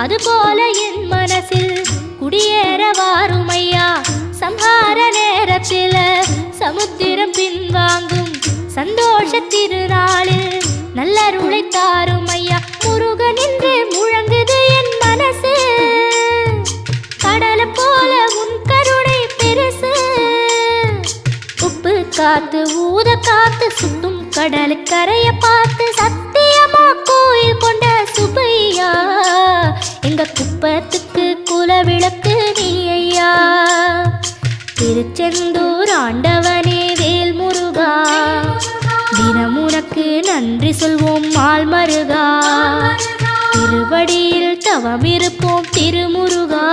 அதுபோல என் மனசில் குடியேற வாருமையா. சம்ஹார நேரத்தில் சமுத்திரம் பின்வாங்கும் சந்தோஷ திருநாளில் நல்லருளை தாருமையா. முருகன் என்று முழங்குது என் மனசு, கடலை போல உன் கருணை பெருசு. உப்பு காத்து ஊத காத்து சுத்தும் கடலுக்கரைய பார்த்து சத்தியமா கோயில் கொண்ட சுப்பையா. எங்க குப்பத்துக்கு குலவிளக்கு நீ ஐயா. திருச்செந்தூர் ஆண்டவனே வேல் முருகா, தினம் உனக்கு நன்றி சொல்வோம் மால் மருகா. திருவடியில் தவமிருப்போம் திருமுருகா.